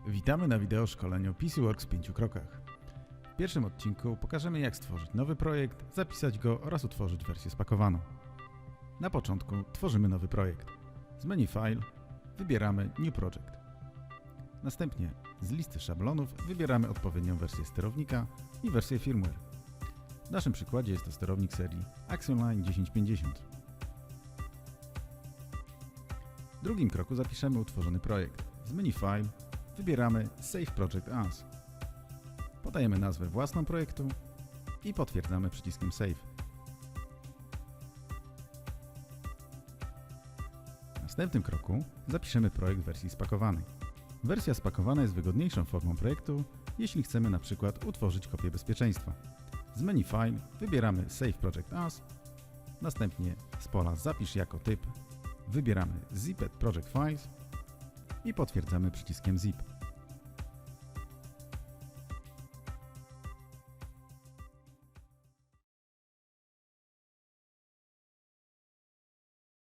Witamy na wideo szkoleniu PCWorks w 5 krokach. W pierwszym odcinku pokażemy, jak stworzyć nowy projekt, zapisać go oraz utworzyć wersję spakowaną. Na początku tworzymy nowy projekt. Z menu File wybieramy New Project. Następnie z listy szablonów wybieramy odpowiednią wersję sterownika i wersję firmware. W naszym przykładzie jest to sterownik serii Axonline 1050. W drugim kroku zapiszemy utworzony projekt. Z menu File wybieramy Save Project As. Podajemy nazwę własną projektu i potwierdzamy przyciskiem Save. W następnym kroku zapiszemy projekt w wersji spakowanej. Wersja spakowana jest wygodniejszą formą projektu, jeśli chcemy na przykład utworzyć kopię bezpieczeństwa. Z menu File wybieramy Save Project As, następnie z pola Zapisz jako typ wybieramy Zipped Project Files i potwierdzamy przyciskiem Zip.